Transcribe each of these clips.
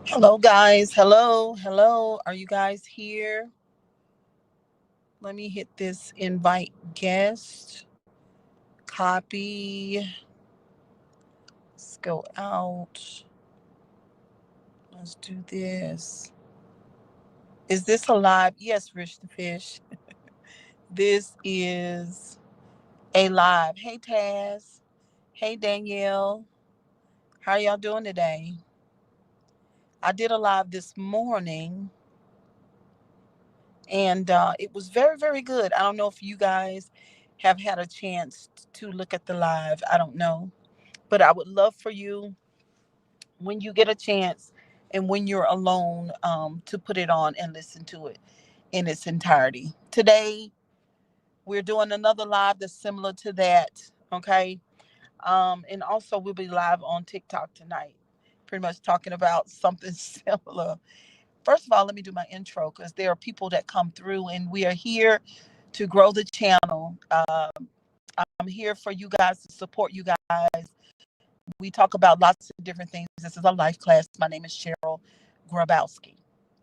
Hello, guys. Hello, hello. Are you guys here? Let me hit this invite guest. Copy. Let's go out. Let's do this. Is this a live? Yes, Rich the Fish. This is a live. Hey, Taz. Hey, Danielle. How y'all doing today? I did a live this morning and it was very, very good. I don't know if you guys have had a chance to look at the live. I don't know. But I would love for you, when you get a chance and when you're alone, to put it on and listen to it in its entirety. Today, we're doing another live that's similar to that. Okay. And also, we'll be live on TikTok tonight, pretty much talking about something similar. First of all, let me do my intro because there are people that come through, and we are here to grow the channel. I'm here for you guys to support you guys. We talk about lots of different things. This is a life class. My name is Cheryl Grabowski.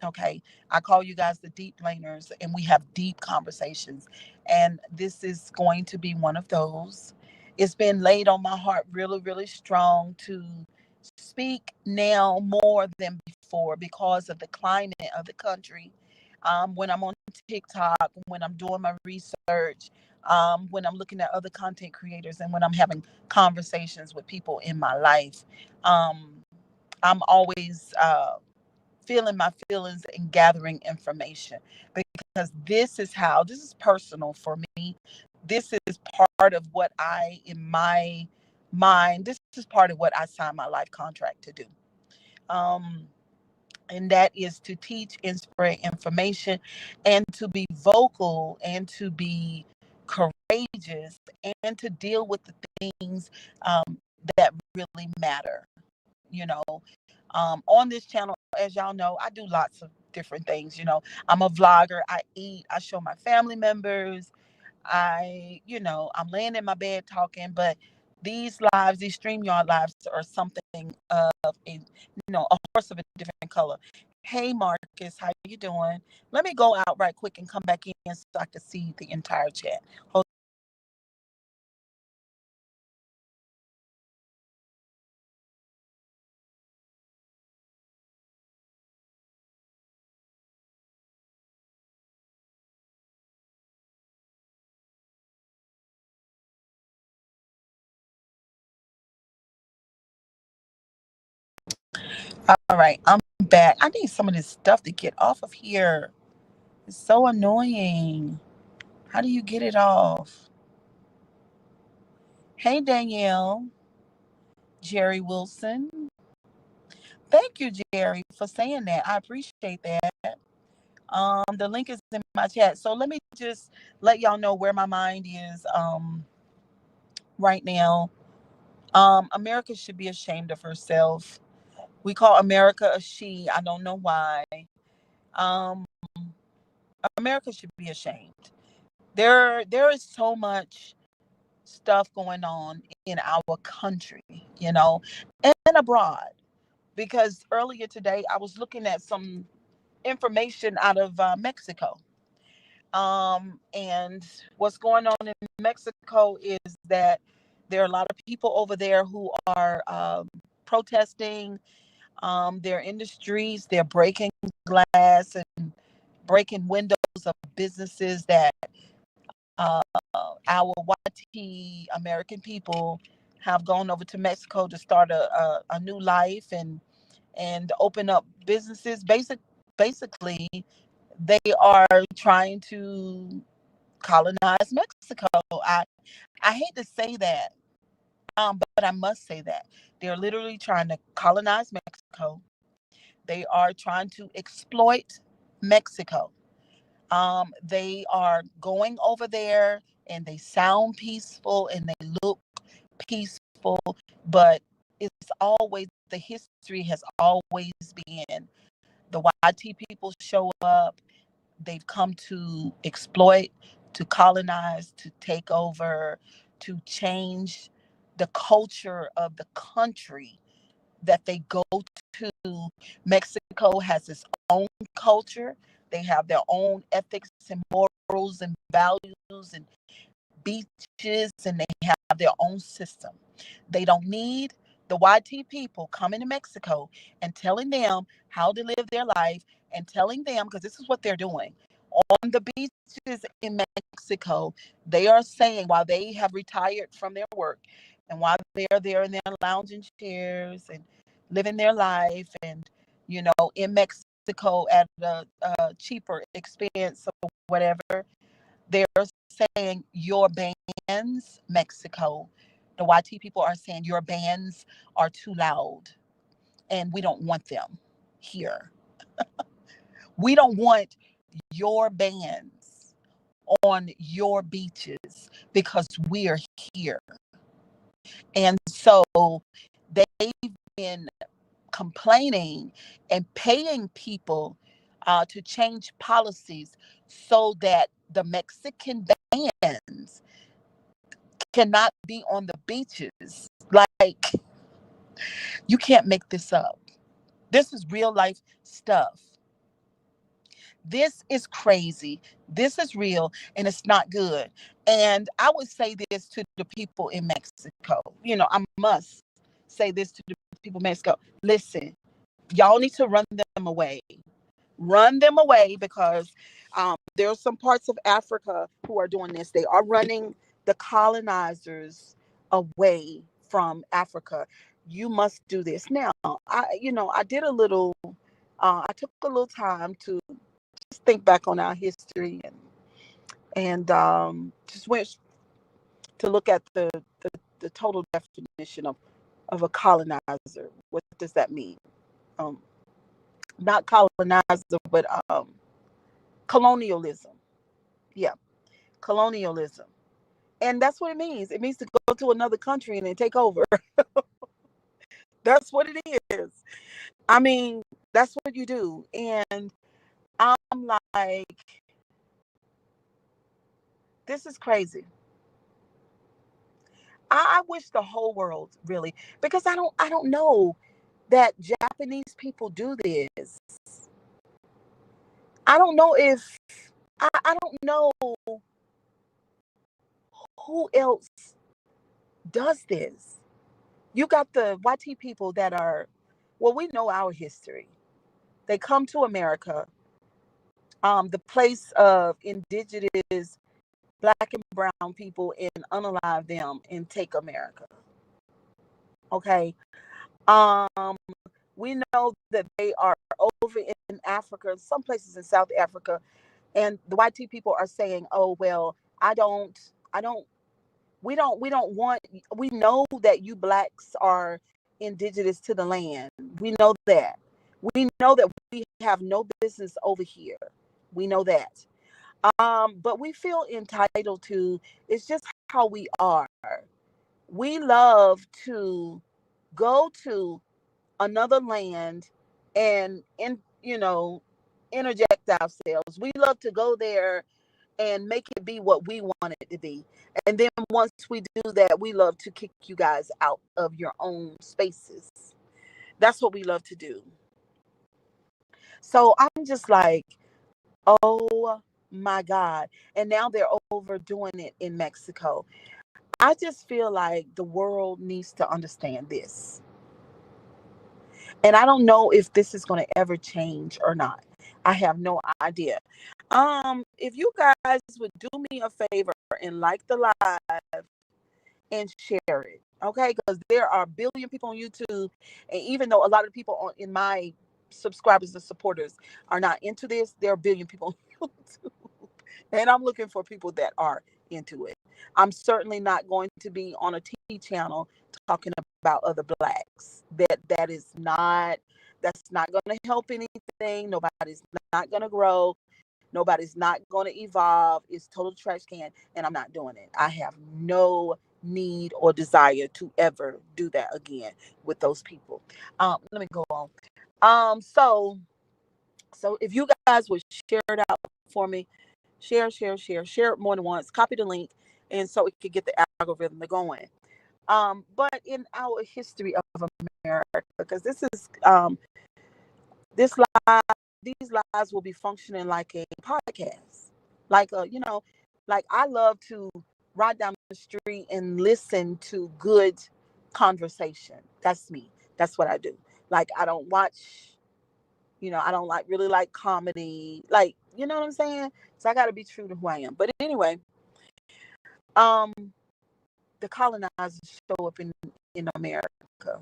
Okay. I call you guys the deep laners, and we have deep conversations. And this is going to be one of those. It's been laid on my heart really, really strong to speak now more than before because of the climate of the country. When I'm on TikTok, when I'm doing my research, when I'm looking at other content creators, and when I'm having conversations with people in my life, um, I'm always feeling my feelings and gathering information, because this is personal for me. This is part of what in my mind, this is part of what I signed my life contract to do. Um, and that is to teach and spread information, and to be vocal, and to be courageous, and to deal with the things that really matter. You know, on this channel, as y'all know, I do lots of different things. I'm a vlogger. I eat. I show my family members. I'm laying in my bed talking, but these StreamYard lives are something of a horse of a different color. Hey, Marcus, how you doing? Let me go out right quick and come back in so I can see the entire chat. Hold. All right, I'm back. I need some of this stuff to get off of here. It's so annoying. How do you get it off? Hey, Danielle, Jerry Wilson. Thank you, Jerry, for saying that. I appreciate that. The link is in my chat. So let me just let y'all know where my mind is right now. America should be ashamed of herself. We call America a she. I don't know why. Um, America should be ashamed. There is so much stuff going on in our country, and abroad. Because earlier today, I was looking at some information out of Mexico. And what's going on in Mexico is that there are a lot of people over there who are protesting their industries. They're breaking glass and breaking windows of businesses that uh, our white American people have gone over to Mexico to start a new life and open up businesses. Basically, they are trying to colonize Mexico. I hate to say that, but I must say that they're literally trying to colonize Mexico. They are trying to exploit Mexico. They are going over there, and they sound peaceful and they look peaceful, but it's always the history has always been the YT people show up. They've come to exploit, to colonize, to take over, to change the culture of the country that they go to Mexico has its own culture. They have their own ethics and morals and values and beaches, and they have their own system. They don't need the YT people coming to Mexico and telling them how to live their life and telling them, because this is what they're doing. On the beaches in Mexico, they are saying, while they have retired from their work and while they're there in their lounging chairs and living their life and, in Mexico at a cheaper expense or whatever, they're saying your bans, Mexico. The YT people are saying your bans are too loud and we don't want them here. We don't want your bans on your beaches because we're here. And so they've been complaining and paying people to change policies so that the Mexican bans cannot be on the beaches. Like, you can't make this up. This is real life stuff. This is crazy. This is real and it's not good. And I would say this to the people in Mexico. I must say this to the people in Mexico. Listen, y'all need to run them away. Run them away because there are some parts of Africa who are doing this. They are running the colonizers away from Africa. You must do this. Now, I did a little, I took a little time to just think back on our history and just went to look at the total definition of a colonizer. What does that mean? Um, Not colonizer, but colonialism. Yeah, colonialism. And that's what it means. It means to go to another country and then take over. That's what it is. I mean, that's what you do. And I'm like, this is crazy. I wish the whole world really, because I don't know that Japanese people do this. I don't know if I don't know who else does this. You got the YT people that are, well, we know our history. They come to America, the place of indigenous black and brown people, and unalive them and take America. Okay. Um, we know that they are over in Africa, some places in South Africa, and the YT people are saying, "Oh well, I don't, we don't want. We know that you blacks are indigenous to the land. We know that. We know that we have no business over here. We know that. But we feel entitled to. It's just how we are. We love to go to another land and interject ourselves. We love to go there and make it be what we want it to be. And then once we do that, we love to kick you guys out of your own spaces. That's what we love to do. So I'm just like, oh my God. And now they're overdoing it in Mexico. I just feel like the world needs to understand this. And I don't know if this is going to ever change or not. I have no idea. If you guys would do me a favor and like the live and share it, okay? Because there are a billion people on YouTube, and even though a lot of people in my subscribers and supporters are not into this, there are a billion people on YouTube, and I'm looking for people that are into it. I'm certainly not going to be on a TV channel talking about other blacks. That's not going to help anything. Nobody's not going to grow. Nobody's not going to evolve. It's total trash can, and I'm not doing it. I have no need or desire to ever do that again with those people. Let me go on. So if you guys would share it out for me, share it more than once, copy the link, and so it could get the algorithm going. But in our history of America, because this live these lives will be functioning like a podcast, like a like I love to ride down the street and listen to good conversation. That's me. That's what I do. Like I don't watch, I don't like really like comedy, like you know what I'm saying. So I got to be true to who I am. But anyway, um, the colonizers show up in America,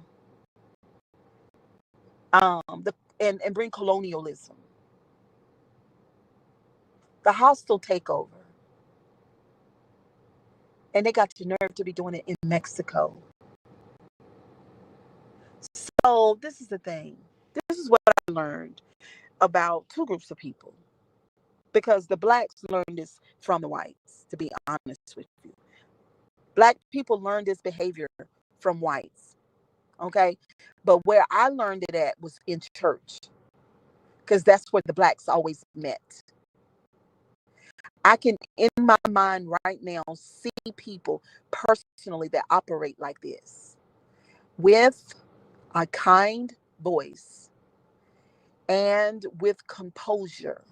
the and bring colonialism, the hostile takeover, and they got the nerve to be doing it in Mexico. So this is the thing. This is what I learned about two groups of people, because the blacks learned this from the whites. To be honest with you, black people learned this behavior from whites. Okay, but where I learned it at was in church, because that's where the blacks always met. I can, in my mind right now, see people personally that operate like this with a kind voice and with composure.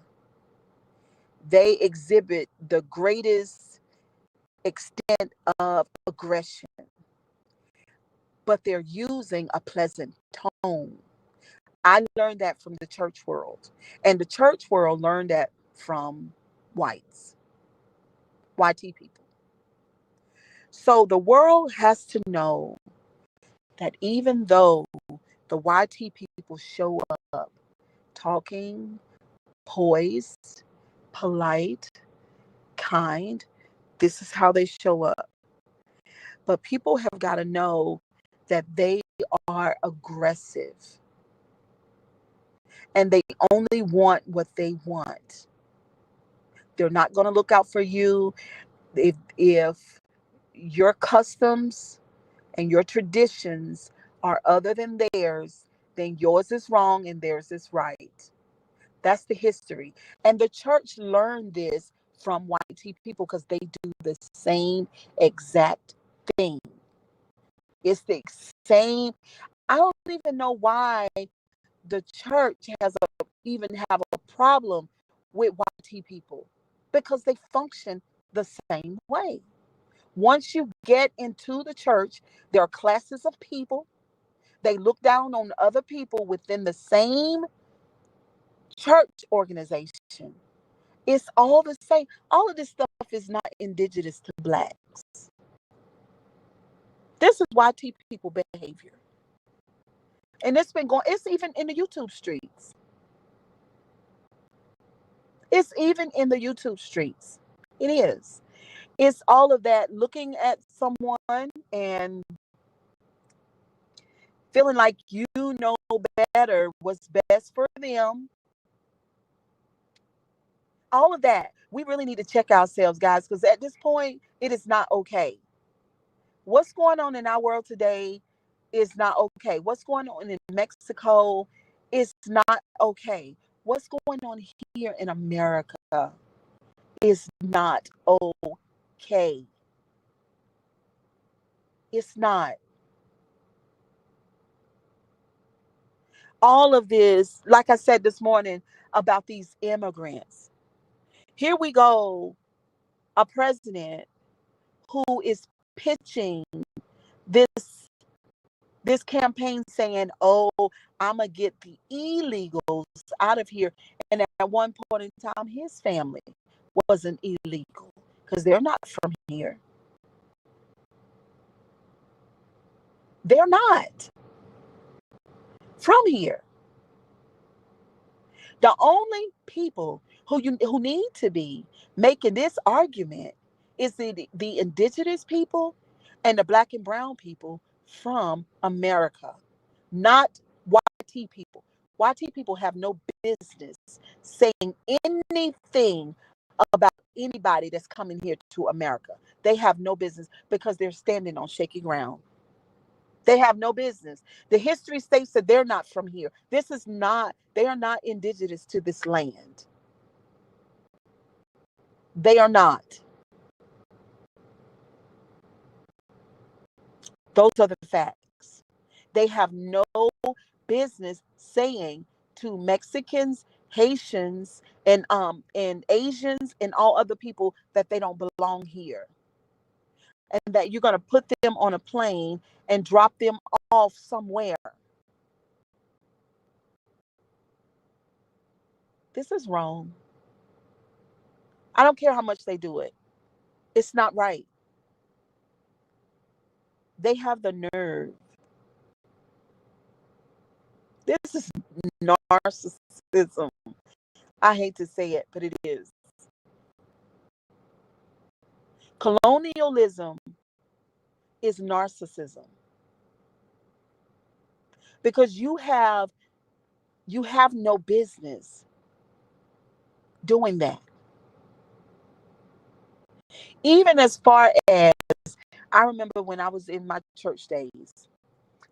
They exhibit the greatest extent of aggression, but they're using a pleasant tone. I learned that from the church world, and the church world learned that from whites, YT people. So the world has to know that even though the YT people show up talking, poised, polite, kind, this is how they show up. But people have got to know that they are aggressive and they only want what they want. They're not going to look out for you. If your customs and your traditions are other than theirs, then yours is wrong and theirs is right. That's the history. And the church learned this from white people because they do the same exact thing. It's the same. I don't even know why the church even have a problem with white people, because they function the same way. Once you get into the church, there are classes of people. They look down on other people within the same church organization. It's all the same. All of this stuff is not indigenous to blacks. This is YT people behavior. And it's even in the YouTube streets. It's even in the YouTube streets. It is. It's all of that, looking at someone and feeling like you know better what's best for them. All of that. We really need to check ourselves, guys, because at this point, it is not okay. What's going on in our world today is not okay. What's going on in Mexico is not okay. What's going on here in America is not okay. It's not. All of this, like I said this morning about these immigrants. Here we go, a president who is pitching this this campaign saying, "Oh, I'm gonna get the illegals out of here." And at one point in time, his family wasn't illegal because they're not from here. They're not from here. The only people who need to be making this argument is the indigenous people and the black and brown people from America, not YT people. YT people have no business saying anything about anybody that's coming here to America. They have no business because they're standing on shaky ground. They have no business. The history states that they're not from here. They are not indigenous to this land. They are not. Those are the facts. They have no business saying to Mexicans, Haitians, and Asians and all other people that they don't belong here, and that you're going to put them on a plane and drop them off somewhere. This is wrong. I don't care how much they do it. It's not right. They have the nerve. This is narcissism. I hate to say it, but it is. Colonialism is narcissism, because you have no business doing that. Even as far as, I remember when I was in my church days,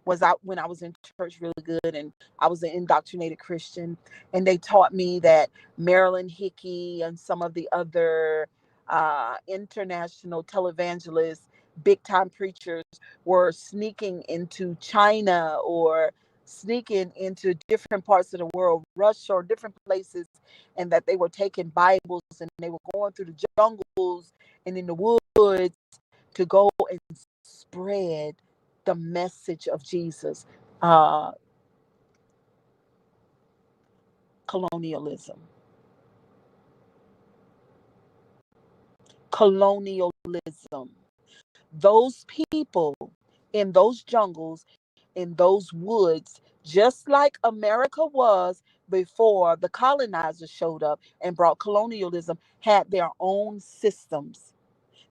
was out when I was in church really good, and I was an indoctrinated Christian, and they taught me that Marilyn Hickey and some of the other international televangelists, big time preachers, were sneaking into China or sneaking into different parts of the world, Russia or different places, and that they were taking Bibles and they were going through the jungles and in the woods to go and spread the message of Jesus. Uh, colonialism. Colonialism. Those people in those jungles, in those woods, just like America was before the colonizers showed up and brought colonialism, had their own systems.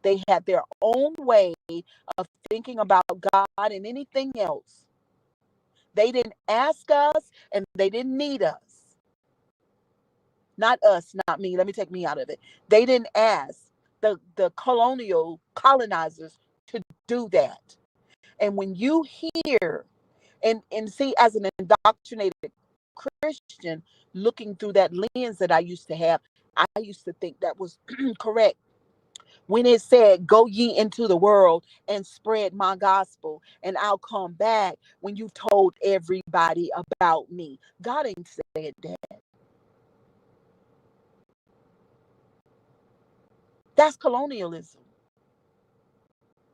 They had their own way of thinking about God and anything else. They didn't ask us and they didn't need us. Not us, not me. Let me take me out of it. They didn't ask the colonizers to do that. And when you hear and see, as an indoctrinated Christian, looking through that lens that I used to have, I used to think that was correct. When it said, "Go ye into the world and spread my gospel, and I'll come back when you've told everybody about me." God ain't said that. That's colonialism.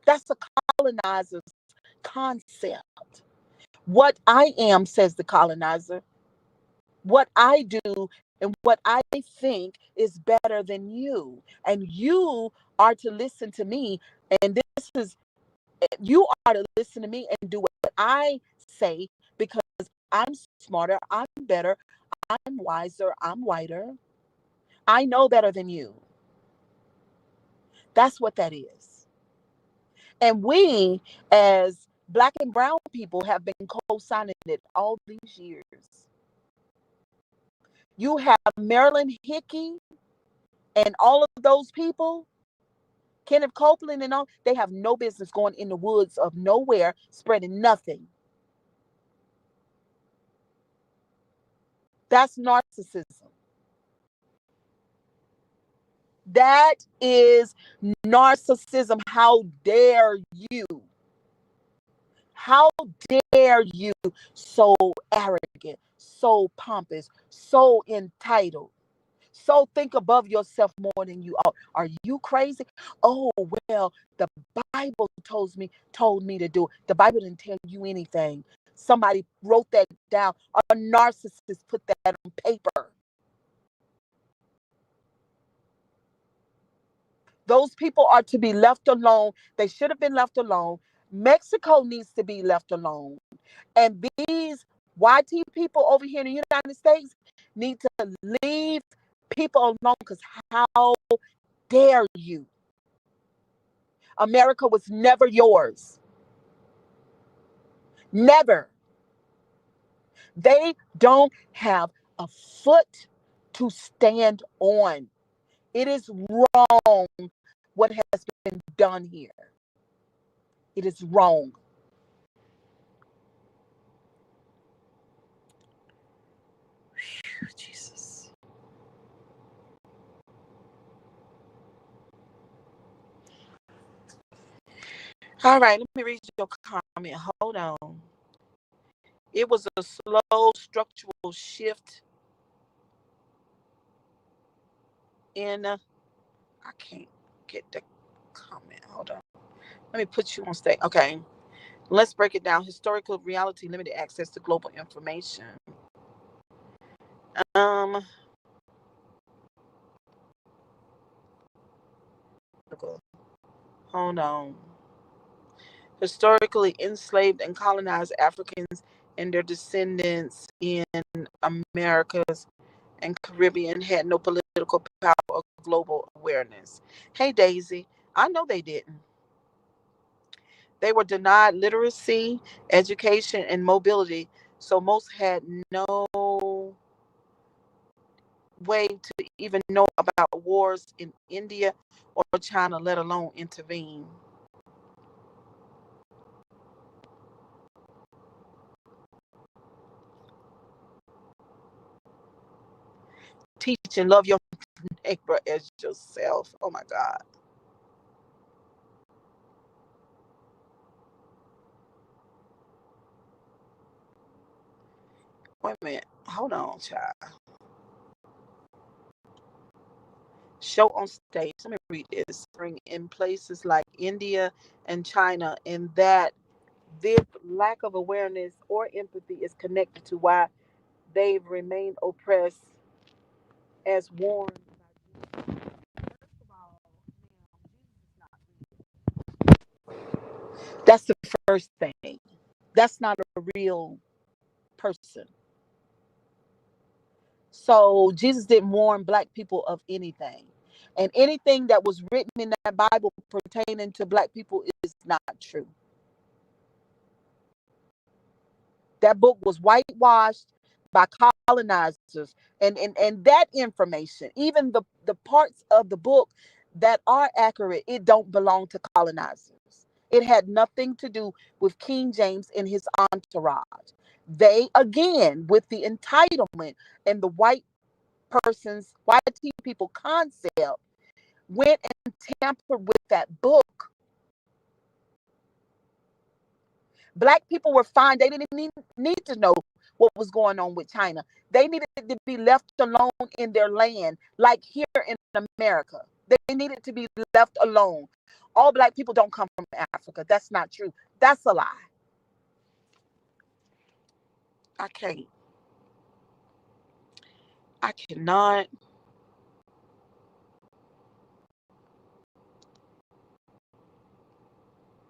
That's a colonizer's concept. What I am, says the colonizer, what I do and what I think is better than you. And you are to listen to me. And this is, you are to listen to me and do what I say, because I'm smarter, I'm better, I'm wiser, I'm whiter. I know better than you. That's what that is. And we, as Black and brown people, have been co-signing it all these years. You have Marilyn Hickey and all of those people, Kenneth Copeland and all, they have no business going in the woods of nowhere spreading nothing. That's narcissism. That is narcissism. How dare you? How dare you? So arrogant, so pompous, so entitled. So think above yourself more than you are. Are you crazy? Oh, well, the Bible told me to do it. The Bible didn't tell you anything. Somebody wrote that down. A narcissist put that on paper. Those people are to be left alone. They should have been left alone. Mexico needs to be left alone. And these YT people over here in the United States need to leave people alone, because how dare you? America was never yours. Never. They don't have a foot to stand on. It is wrong what has been done here. It is wrong. Whew, Jesus. All right, let me read your comment. hold on. It was a slow structural shift in. I can't get the comment. Hold on. Let me put you on stage. Okay. Let's break it down. Historical reality, limited access to global information. Um, hold on. Historically enslaved and colonized Africans and their descendants in Americas and Caribbean had no political power or global awareness. Hey, Daisy, I know they didn't. They were denied literacy, education, and mobility, so most had no way to even know about wars in India or China, let alone intervene. Teach and love your neighbor as yourself. Oh my God. Wait a minute. Hold on, child. Show on stage. Let me read this. In places like India and China, and that this lack of awareness or empathy is connected to why they've remained oppressed as warned. That's the first thing. That's not a real person. So Jesus didn't warn black people of anything. And anything that was written in that Bible pertaining to black people is not true. That book was whitewashed by colonizers. And that information, even the parts of the book that are accurate, it don't belong to colonizers. It had nothing to do with King James and his entourage. They, again, with the entitlement and the white people concept, went and tampered with that book. Black people were fine. They didn't need to know what was going on with China. They needed to be left alone in their land, like here in America. They needed to be left alone. All black people don't come from Africa. That's not true. That's a lie. I can't. I cannot.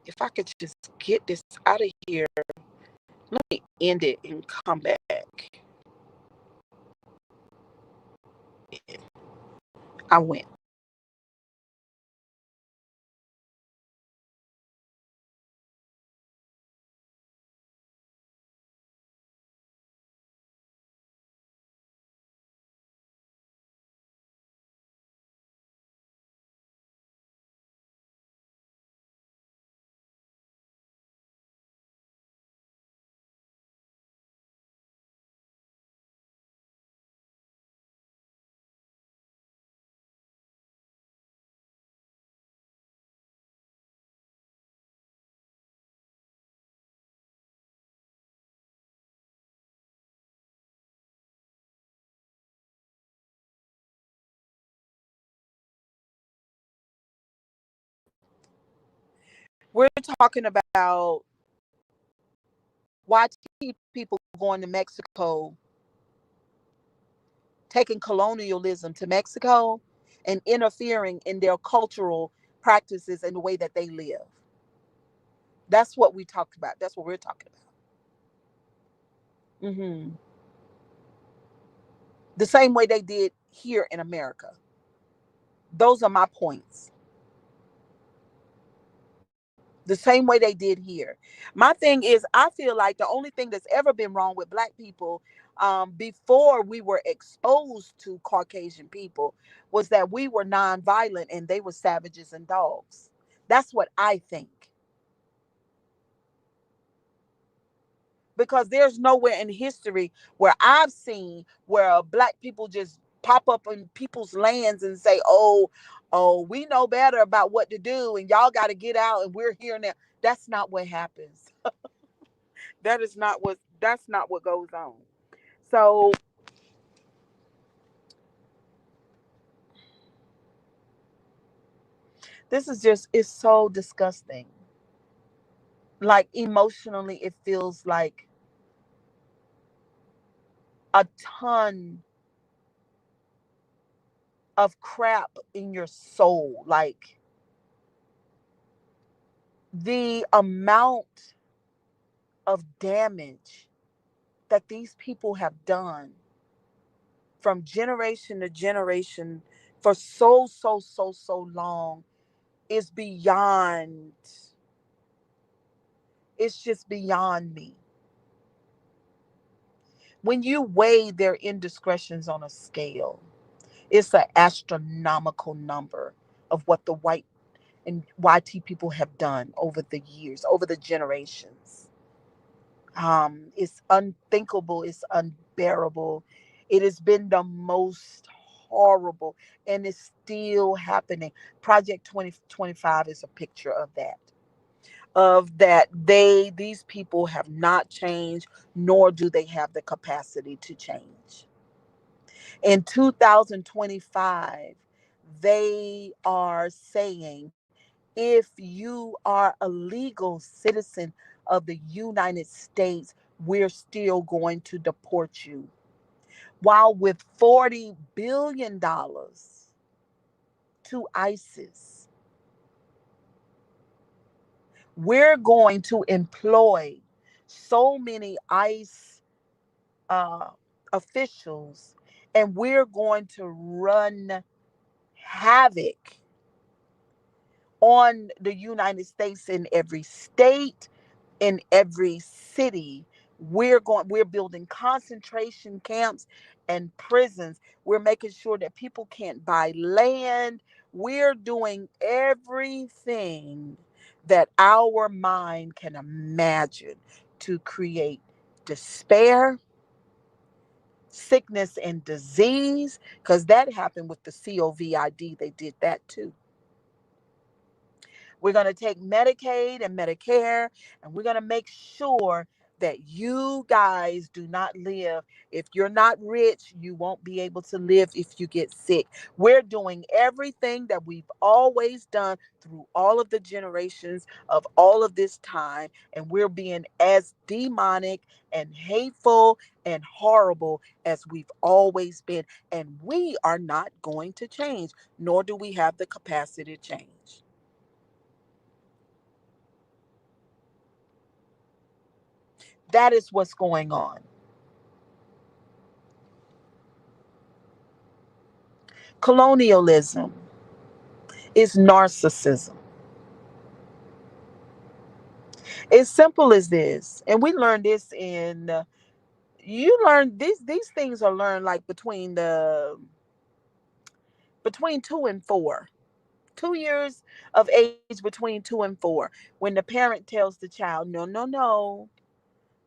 If I could just get this out of here, let me end it and come back. I went. We're talking about why people going to Mexico, taking colonialism to Mexico and interfering in their cultural practices and the way that they live. That's what we talked about. That's what we're talking about. The same way they did here in America. Those are my points. The same way they did here. My thing is, I feel like the only thing that's ever been wrong with black people, before we were exposed to Caucasian people, was that we were nonviolent and they were savages and dogs. That's what I think. Because there's nowhere in history where I've seen where black people just pop up in people's lands and say, "Oh, we know better about what to do, and y'all got to get out, and we're here now." That's not what happens. That's not what goes on. So this is just, it's so disgusting. Like emotionally it feels like a ton of crap in your soul. Like the amount of damage that these people have done from generation to generation for so long is beyond, it's just beyond me. When you weigh their indiscretions on a scale, it's an astronomical number of what the white and YT people have done over the years, over the generations. It's unthinkable, it's unbearable. It has been the most horrible, and it's still happening. Project 2025 is a picture of that. Of that, these people have not changed, nor do they have the capacity to change. In 2025, they are saying if you are a legal citizen of the United States, we're still going to deport you. While with $40 billion to ISIS, we're going to employ so many ICE uh, officials, and we're going to run havoc on the United States in every state, in every city. We're building concentration camps and prisons. We're making sure that people can't buy land. We're doing everything that our mind can imagine to create despair, sickness, and disease, because that happened with the COVID. They did that too. We're going to take Medicaid and Medicare, and we're going to make sure that you guys do not live. If you're not rich, you won't be able to live if you get sick. We're doing everything that we've always done through all of the generations of all of this time, and we're being as demonic and hateful and horrible as we've always been. And we are not going to change, nor do we have the capacity to change. That is what's going on. Colonialism is narcissism. It's simple as this. And we learned this in you learn these things are learned like between 2 and 4. 2 years of age between 2 and 4, when the parent tells the child, "No, no, no.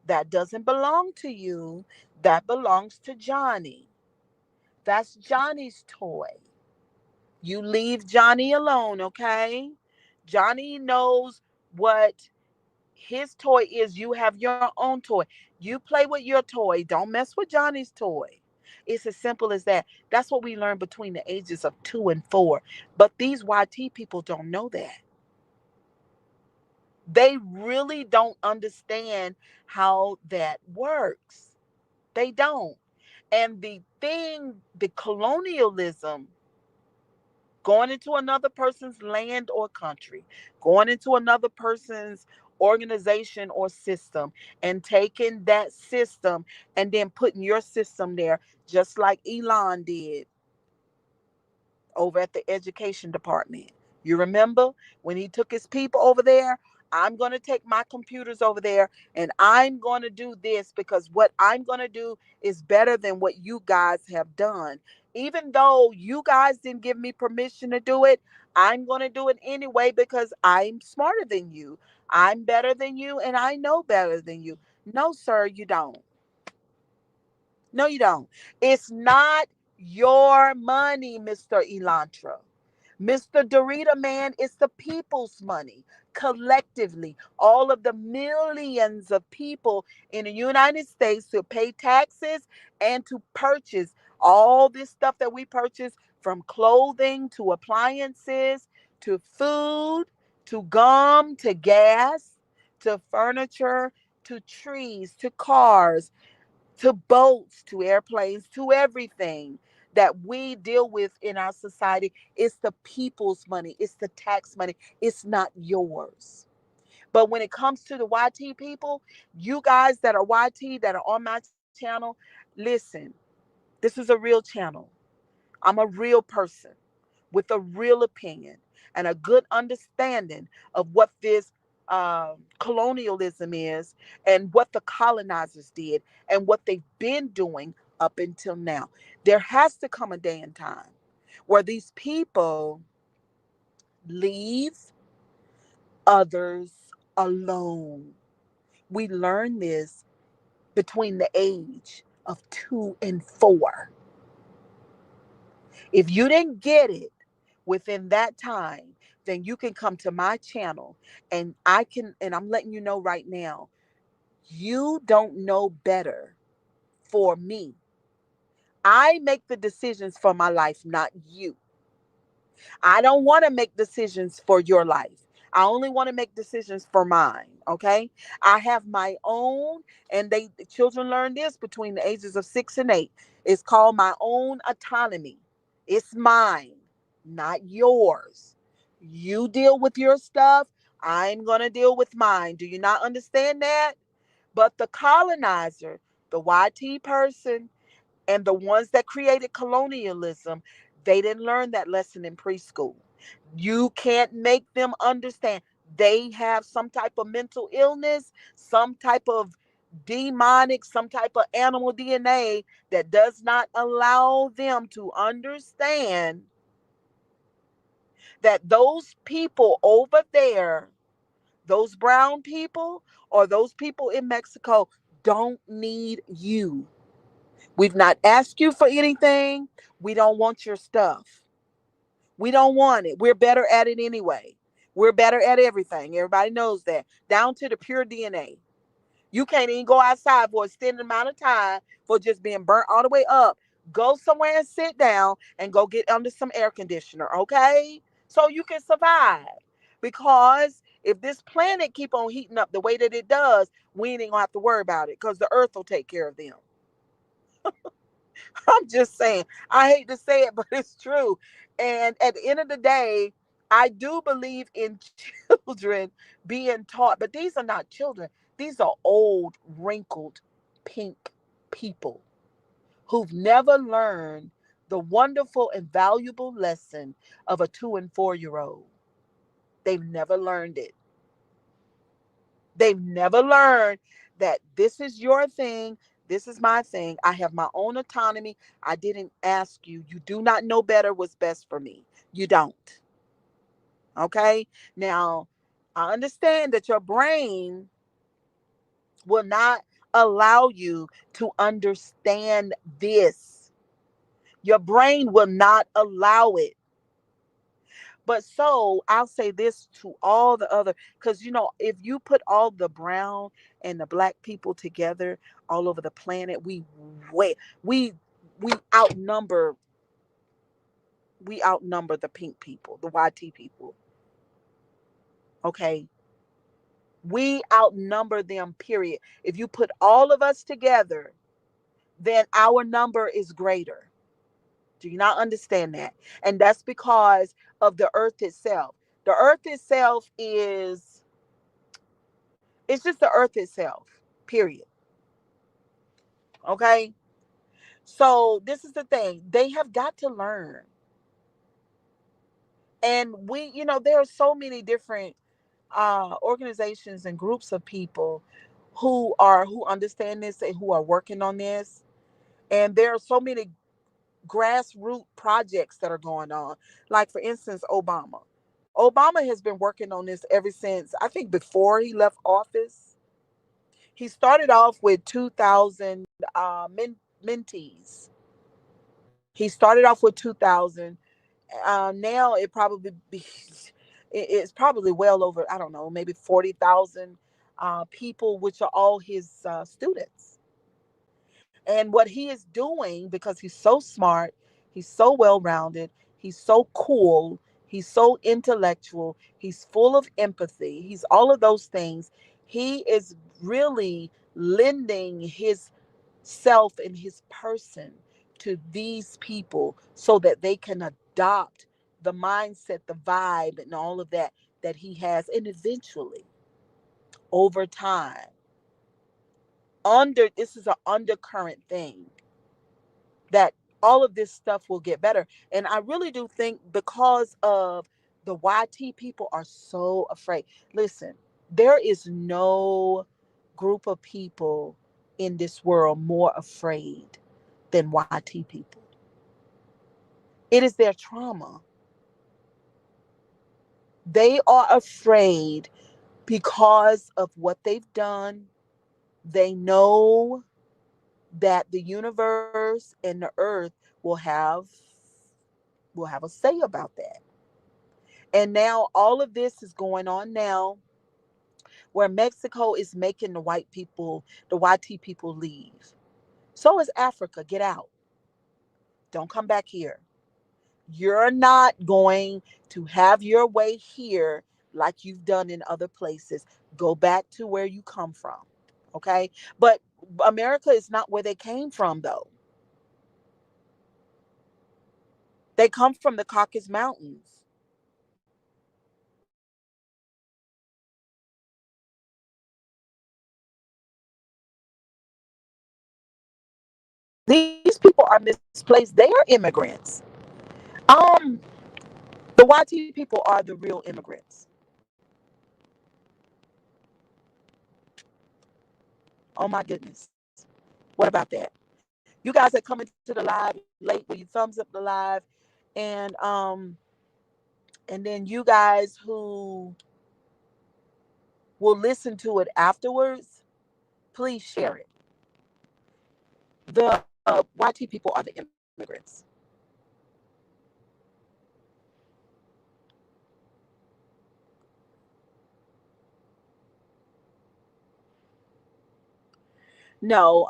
That doesn't belong to you. That belongs to Johnny. That's Johnny's toy. You leave Johnny alone, okay? Johnny knows what his toy is. You have your own toy. You play with your toy. Don't mess with Johnny's toy." It's as simple as that. That's what we learn between the ages of 2 and 4. But these YT people don't know that. They really don't understand how that works. They don't. And the colonialism, going into another person's land or country, going into another person's organization or system, and taking that system and then putting your system there, just like Elon did over at the education department. You remember when he took his people over there? I'm going to take my computers over there, and I'm going to do this because what I'm going to do is better than what you guys have done. Even though you guys didn't give me permission to do it, I'm going to do it anyway because I'm smarter than you. I'm better than you, and I know better than you. No, sir, you don't. No, you don't. It's not your money, Mr. Elantra. Mr. Dorita, man, it's the people's money collectively. All of the millions of people in the United States to pay taxes and to purchase all this stuff that we purchase, from clothing to appliances to food to gum to gas to furniture to trees to cars to boats, to airplanes, to everything that we deal with in our society. It's the people's money, it's the tax money, it's not yours. But when it comes to the YT people, you guys that are YT, that are on my channel, listen, this is a real channel. I'm a real person with a real opinion and a good understanding of what this colonialism is and what the colonizers did and what they've been doing up until now. There has to come a day and time where these people leave others alone. We learn this between the age of 2 and 4. If you didn't get it within that time, then you can come to my channel and I'm letting you know right now, you don't know better for me. I make the decisions for my life, not you. I don't want to make decisions for your life. I only want to make decisions for mine. Okay. I have my own, and the children learn this between the ages of 6 and 8. It's called my own autonomy. It's mine, not yours. You deal with your stuff. I'm going to deal with mine. Do you not understand that? But the colonizer, the YT person, and the ones that created colonialism, they didn't learn that lesson in preschool. You can't make them understand. They have some type of mental illness, some type of demonic, some type of animal DNA that does not allow them to understand that those people over there, those brown people or those people in Mexico, don't need you. We've not asked you for anything. We don't want your stuff. We don't want it. We're better at it anyway. We're better at everything. Everybody knows that. Down to the pure DNA. You can't even go outside for a extended amount of time for just being burnt all the way up. Go somewhere and sit down and go get under some air conditioner, okay? So you can survive. Because if this planet keep on heating up the way that it does, we ain't gonna have to worry about it because the earth will take care of them. I'm just saying. I hate to say it, but it's true. And at the end of the day, I do believe in children being taught, but these are not children. These are old, wrinkled, pink people who've never learned the wonderful and valuable lesson of a 2 and 4 year old. They've never learned it. They've never learned that this is your thing. This is my thing. I have my own autonomy. I didn't ask you. You do not know better what's best for me. You don't. Okay. Now, I understand that your brain will not allow you to understand this. Your brain will not allow it. But so I'll say this to all the other, because if you put all the brown and the black people together all over the planet, way we we outnumber we outnumber the pink people, the YT people. Okay, we outnumber them. Period. If you put all of us together, then our number is greater. Do you not understand that? And that's because of the earth itself. The earth itself is It's just the earth itself, period. Okay? So this is the thing. They have got to learn. And there are so many different organizations and groups of people who understand this and who are working on this. And there are so many grassroots projects that are going on. Like, for instance, Obama. Obama has been working on this ever since, I think, before he left office. He started off with 2,000 mentees. He started off with 2,000. Now it probably be it's probably well over, I don't know, maybe 40,000 people, which are all his students. And what he is doing, because he's so smart, he's so well rounded, he's so cool, he's so intellectual, he's full of empathy, he's all of those things. He is really lending his self and his person to these people so that they can adopt the mindset, the vibe, and all of that that he has. And eventually, over time, under this is an undercurrent thing, that all of this stuff will get better. And I really do think because of the YT people are so afraid. Listen, there is no group of people in this world more afraid than YT people. It is their trauma. They are afraid because of what they've done. They know that the universe and the earth will have a say about that. And now all of this is going on now, where Mexico is making the white people, the YT people, leave. So is Africa. Get out. Don't come back here. You're not going to have your way here like you've done in other places. Go back to where you come from. Okay? But America is not where they came from, though. They come from the Caucasus Mountains. These people are misplaced. They are immigrants. Um, the YT people are the real immigrants. Oh my goodness. What about that? You guys that come into the live late, will you thumbs up the live? And and then you guys who will listen to it afterwards, please share it. The YT people are the immigrants. No,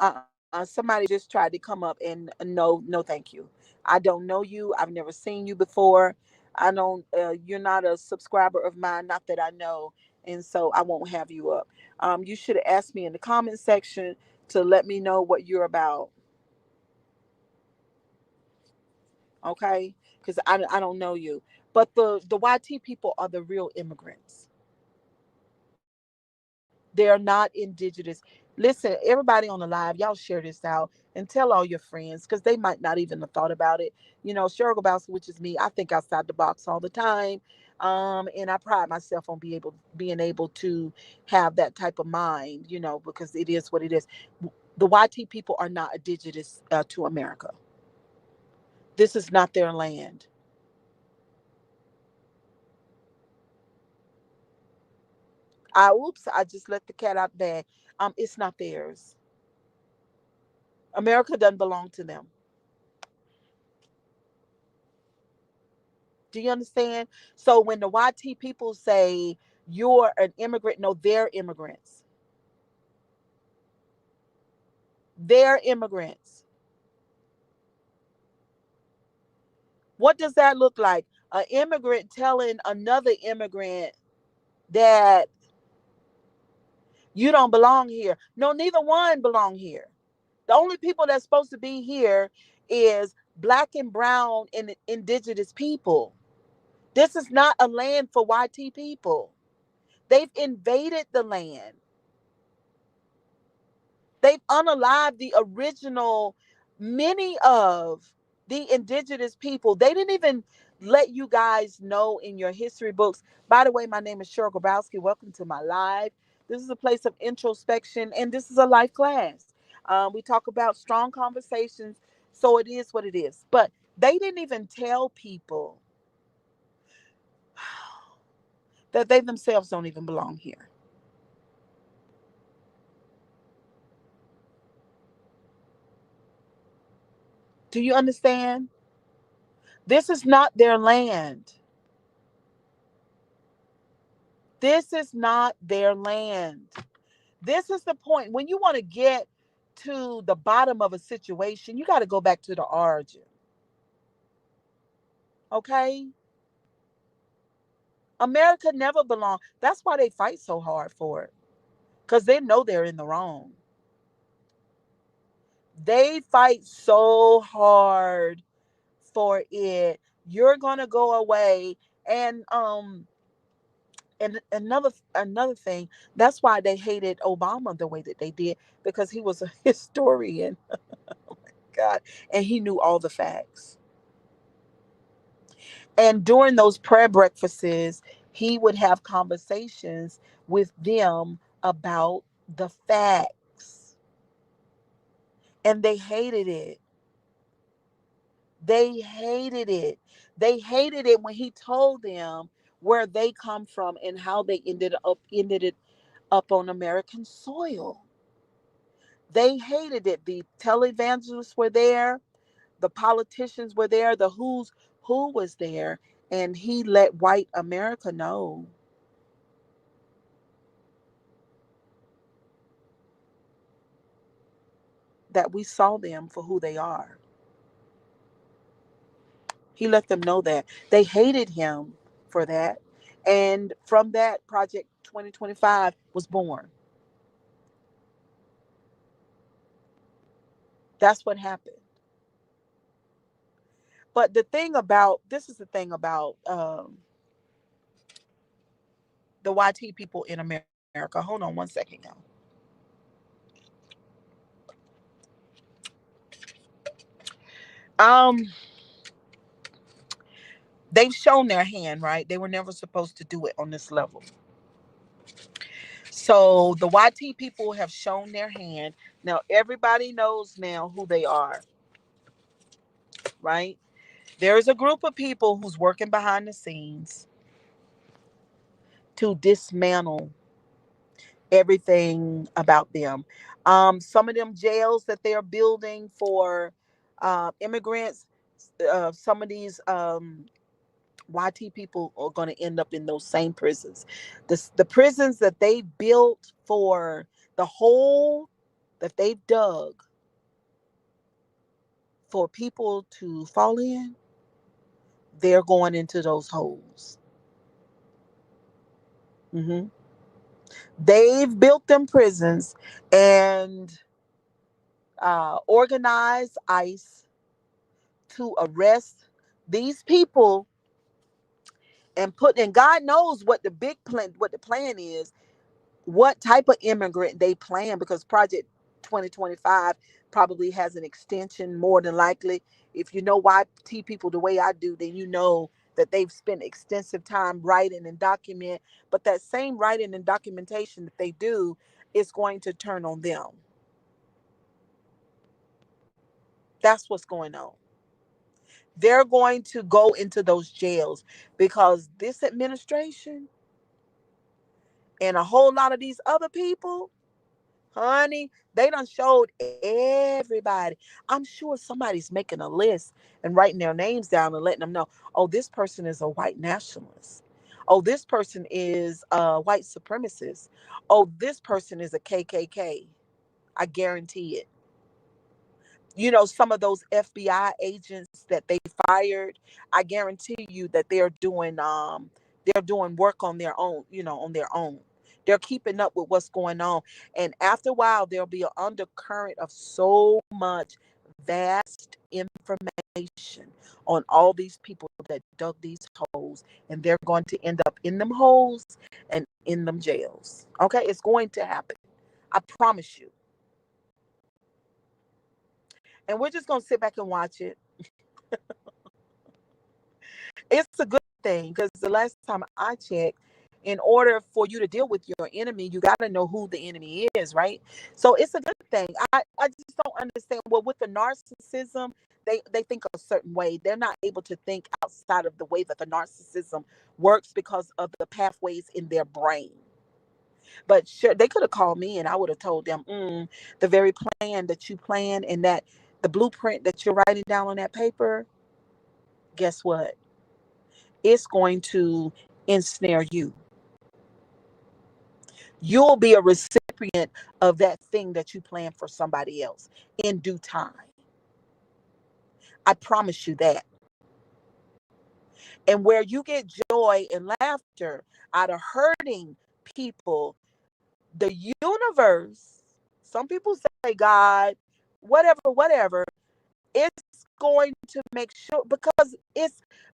somebody just tried to come up and no, no, thank you. I don't know you. I've never seen you before. I don't. You're not a subscriber of mine, not that I know, and so I won't have you up. You should have asked me in the comment section to let me know what you're about. Okay, because I don't know you. But the YT people are the real immigrants. They're not indigenous. Listen, everybody on the live, y'all share this out and tell all your friends because they might not even have thought about it. You know, Cheryl Gabowski, which is me, I think outside the box all the time. And I pride myself on being able to have that type of mind, because it is what it is. The YT people are not indigenous to America. This is not their land. Oops, I just let the cat out the bag. It's not theirs. America doesn't belong to them. Do you understand? So when the YT people say you're an immigrant, no, they're immigrants. They're immigrants. What does that look like? An immigrant telling another immigrant that you don't belong here. No, neither one belong here. The only people that's supposed to be here is black and brown and indigenous people. This is not a land for YT people. They've invaded the land. They've unalived the original, many of the indigenous people. They didn't even let you guys know in your history books. By the way, my name is Cheryl Grabowski. Welcome to my live. This is a place of introspection, and this is a life class. We talk about strong conversations, so it is what it is. But they didn't even tell people that they themselves don't even belong here. Do you understand? This is not their land. This is not their land. This is the point. When you want to get to the bottom of a situation, you got to go back to the origin. Okay? America never belonged. That's why they fight so hard for it. Because they know they're in the wrong. They fight so hard for it. You're gonna go away. And another thing, that's why they hated Obama the way that they did, because he was a historian. God, and he knew all the facts. And during those prayer breakfasts, he would have conversations with them about the facts. And they hated it. They hated it. They hated it when he told them where they come from and how they ended it up on American soil. They hated it. The televangelists were there, the politicians were there, the who was there, and he let white America know that we saw them for who they are. He let them know that. They hated him for that. And from that, Project 2025 was born. That's what happened. But the thing about this is the thing about the YT people in America. Hold on one second, y'all. Um, they've shown their hand, right? They were never supposed to do it on this level. So the YT people have shown their hand. Now everybody knows now who they are, right? There's a group of people who's working behind the scenes to dismantle everything about them. Some of them jails that they're building for immigrants, some of these YT people are going to end up in those same prisons. The prisons that they built for the hole that they've dug for people to fall in, they're going into those holes. Hmm. They've built them prisons and organized ICE to arrest these people and put. And God knows what the big plan, what the plan is, what type of immigrant they plan, because Project 2025 probably has an extension more than likely. If you know YT people the way I do, then you know that they've spent extensive time writing and document, but that same writing and documentation that they do is going to turn on them. That's what's going on. They're going to go into those jails because this administration and a whole lot of these other people, honey, they done showed everybody. I'm sure somebody's making a list and writing their names down and letting them know, oh, this person is a white nationalist. Oh, this person is a white supremacist. Oh, this person is a KKK. I guarantee it. You know, some of those FBI agents that they fired, I guarantee you that they're doing work on their own, you know, on their own. They're keeping up with what's going on. And after a while there'll be an undercurrent of so much vast information on all these people that dug these holes, and they're going to end up in them holes and in them jails. Okay, it's going to happen. I promise you. And we're just going to sit back and watch it. It's a good thing because the last time I checked, in order for you to deal with your enemy, you got to know who the enemy is, right? So it's a good thing. I just don't understand. Well, with the narcissism, they think a certain way. They're not able to think outside of the way that the narcissism works because of the pathways in their brain. But sure, they could have called me and I would have told them, the very plan that you plan and that the blueprint that you're writing down on that paper, guess what? It's going to ensnare you. You'll be a recipient of that thing that you plan for somebody else in due time. I promise you that. And where you get joy and laughter out of hurting people, the universe, some people say God, whatever, whatever, it's going to make sure, because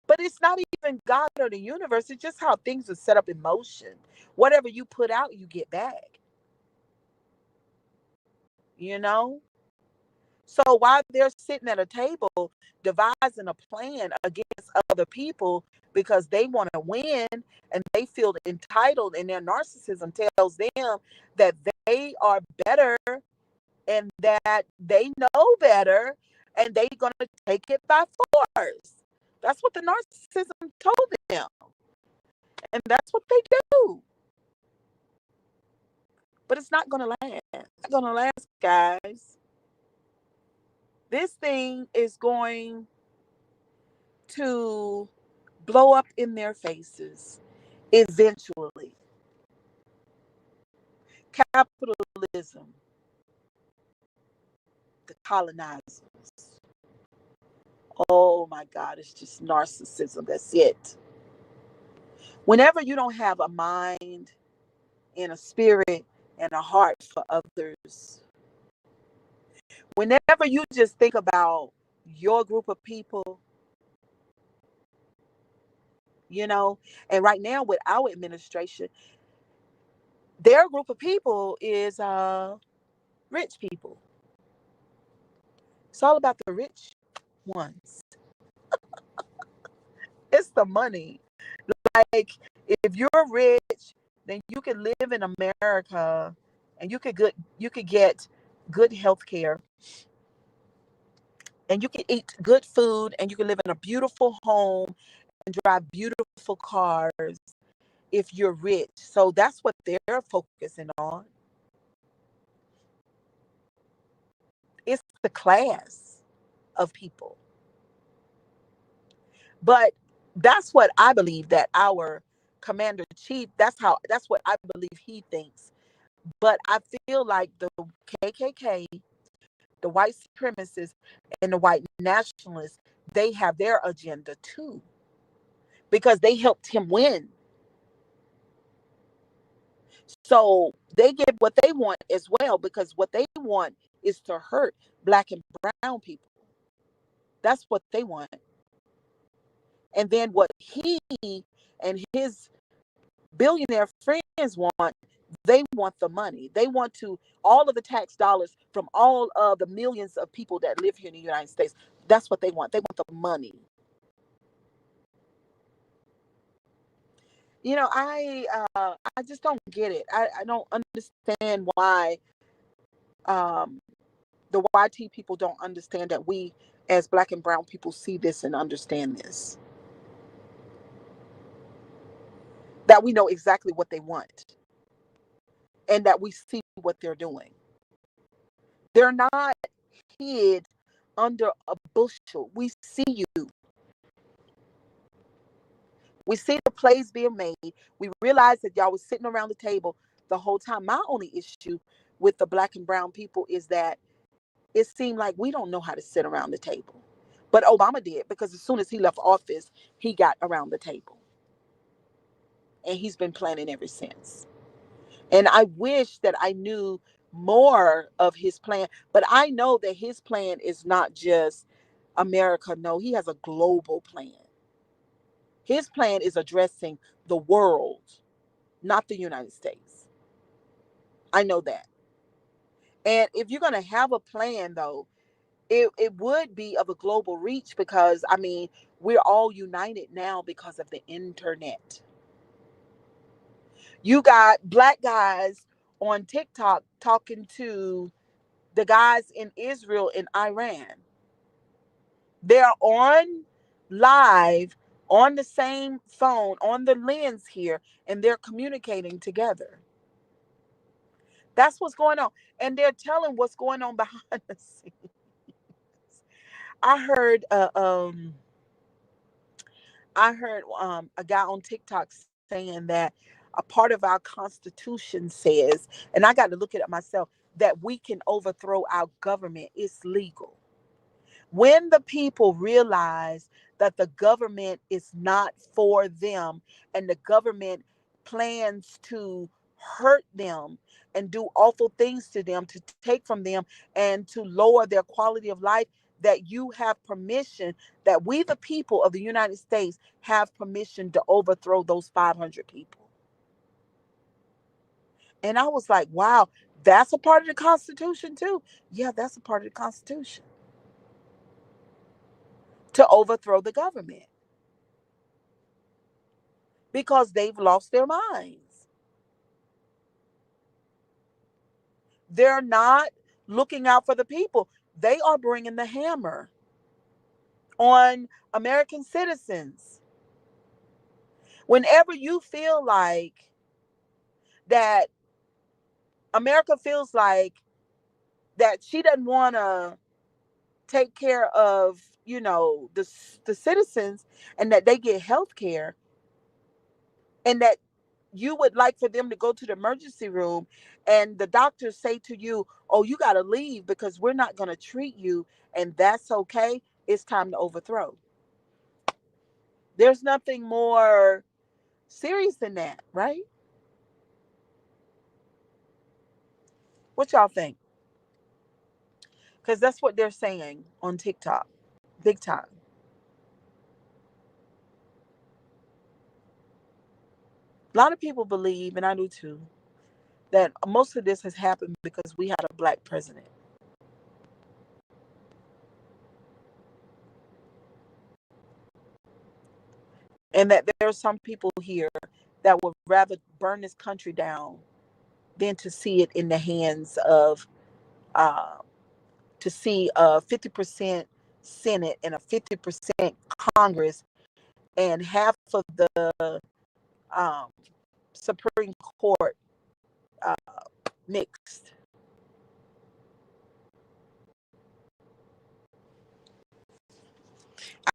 but it's not even God or the universe. It's just how things are set up in motion. Whatever you put out, you get back, you know? So while they're sitting at a table devising a plan against other people because they want to win and they feel entitled, and their narcissism tells them that they are better and that they know better and they're going to take it by force. That's what the narcissism told them. And that's what they do. But it's not going to last. It's not going to last, guys. This thing is going to blow up in their faces eventually. Capitalism, the colonizers. Oh my God, it's just narcissism. That's it. Whenever you don't have a mind and a spirit and a heart for others, whenever you just think about your group of people, you know, and right now with our administration, their group of people is rich people. It's all about the rich ones. It's the money. Like, if you're rich, then you can live in America and you could get good health care, and you can eat good food, and you can live in a beautiful home and drive beautiful cars if you're rich. So that's what they're focusing on. It's the class of people. But that's what I believe that our commander in chief, that's what I believe he thinks. But I feel like the KKK, the white supremacists, and the white nationalists, they have their agenda too, because they helped him win. So they get what they want as well, because what they want is to hurt black and brown people. That's what they want. And then what he and his billionaire friends want, they want the money. They want to all of the tax dollars from all of the millions of people that live here in the United States. That's what they want. They want the money. I just don't get it. I don't understand why um, the YT people don't understand that we as black and brown people see this and understand this. That we know exactly what they want and that we see what they're doing. They're not hid under a bushel. We see you. We see the plays being made. We realize that y'all was sitting around the table the whole time. My only issue with the black and brown people is that it seemed like we don't know how to sit around the table. But Obama did, because as soon as he left office, he got around the table. And he's been planning ever since. And I wish that I knew more of his plan. But I know that his plan is not just America. No, he has a global plan. His plan is addressing the world, not the United States. I know that. And if you're going to have a plan, though, it would be of a global reach, because, I mean, we're all united now because of the internet. You got black guys on TikTok talking to the guys in Israel and Iran. They're on live on the same phone, on the lens here, and they're communicating together. That's what's going on. And they're telling what's going on behind the scenes. I heard I heard a guy on TikTok saying that a part of our Constitution says, and I got to look it up myself, that we can overthrow our government. It's legal. When the people realize that the government is not for them and the government plans to hurt them and do awful things to them, to take from them, and to lower their quality of life, that you have permission, that we, the people of the United States, have permission to overthrow those 500 people. And I was like, wow, that's a part of the Constitution too. Yeah, that's a part of the Constitution, to overthrow the government because they've lost their minds. They're not looking out for the people. They are bringing the hammer on American citizens. Whenever you feel like that, America feels like that she doesn't want to take care of, the citizens, and that they get health care, and that you would like for them to go to the emergency room, and the doctors say to you, oh, you got to leave because we're not going to treat you, and that's okay. It's time to overthrow. There's nothing more serious than that, right? What y'all think? Because that's what they're saying on TikTok, big time. A lot of people believe, and I do too, that most of this has happened because we had a black president, and that there are some people here that would rather burn this country down than to see it in the hands of, uh, to see a 50% Senate and a 50% Congress, and half of the um, Supreme Court uh, mixed.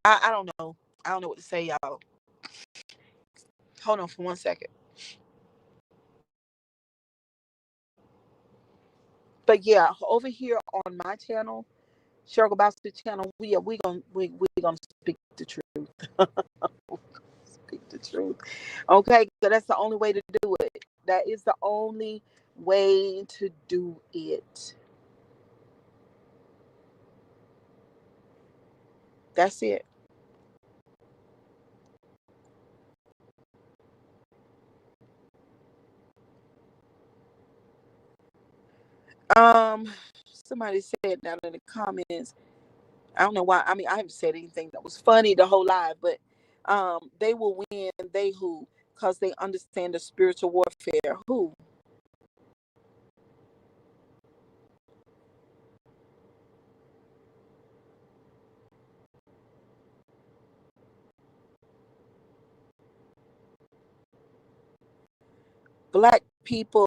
I don't know. I don't know what to say, y'all. Hold on for 1 second. But yeah, over here on my channel, Cheryl Boston channel, we gonna speak the truth. Speak the truth. Okay, so that's the only way to do it. That is the only way to do it. That's it. Somebody said down in the comments, I don't know why. I mean, I haven't said anything that was funny the whole live, but they will win. They who? Because they understand the spiritual warfare. Who? Black people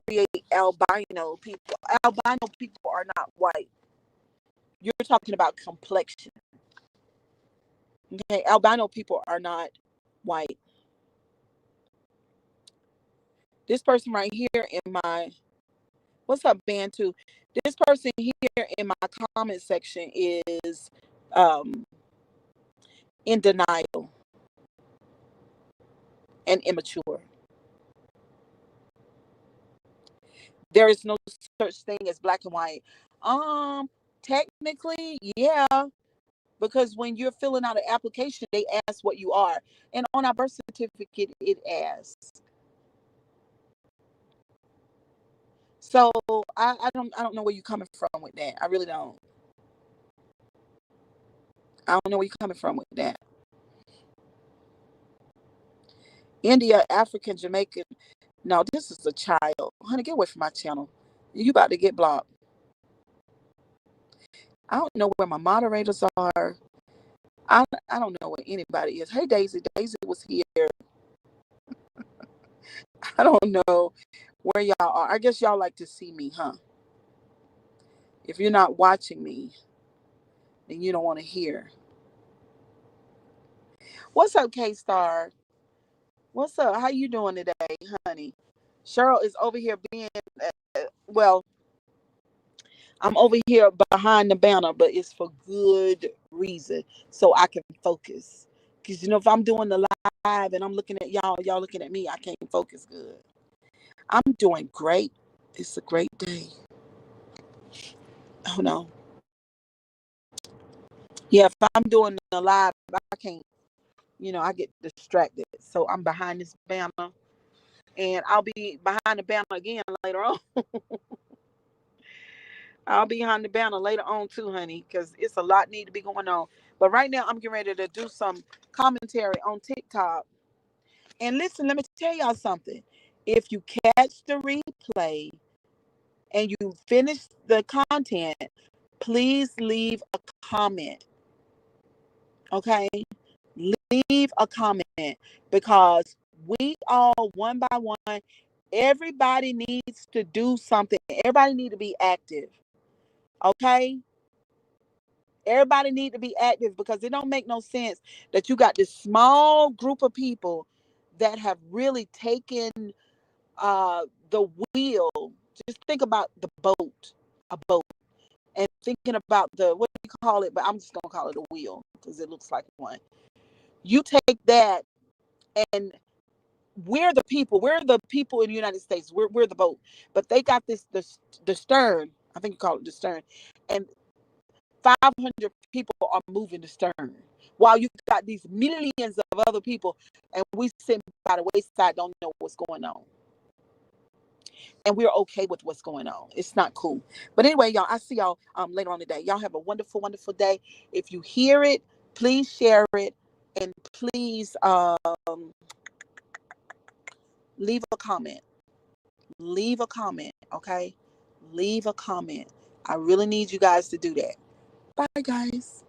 create albino people. Albino people are not white. You're talking about complexion. Okay, albino people are not white. This person right here in my, what's up, Bantu? This person here in my comment section is um, in denial and immature. There is no such thing as black and white. Um, Technically, yeah, because when you're filling out an application, they ask what you are, and on our birth certificate, it asks. So I don't know where you're coming from with that. I really don't. I don't know where you're coming from with that. India, African, Jamaican. No, this is a child. Honey, get away from my channel. You about to get blocked. I don't know where my moderators are. I don't know where anybody is. Hey, Daisy. Daisy was here. I don't know where y'all are. I guess y'all like to see me, huh? If you're not watching me, then you don't want to hear. What's up, K-Star? What's up? How you doing today, honey? Cheryl is over here being, well, I'm over here behind the banner, but it's for good reason, so I can focus. Because, if I'm doing the live and I'm looking at y'all looking at me, I can't focus good. I'm doing great. It's a great day. Oh, no. Yeah, if I'm doing the live, I can't, I get distracted. So I'm behind this banner, and I'll be behind the banner again later on. I'll be behind the banner later on too, honey, because it's a lot need to be going on. But right now, I'm getting ready to do some commentary on TikTok. And listen, let me tell y'all something. If you catch the replay and you finish the content, please leave a comment. Okay? Leave a comment, because we all, one by one, everybody needs to do something. Everybody need to be active. Okay? Everybody need to be active, because it don't make no sense that you got this small group of people that have really taken the wheel. Just think about the boat, a boat, and thinking about the, what do you call it? But I'm just gonna call it a wheel because it looks like one. You take that, and we're the people. We're the people in the United States. We're the boat, but they got the stern. I think you call it the stern, and 500 people are moving the stern, while you got these millions of other people, and we sit by the wayside, don't know what's going on, and we're okay with what's going on. It's not cool. But anyway, y'all, I see y'all later on today. Y'all have a wonderful, wonderful day. If you hear it, please share it, and please leave a comment. Leave a comment, okay? Leave a comment. I really need you guys to do that. Bye, guys.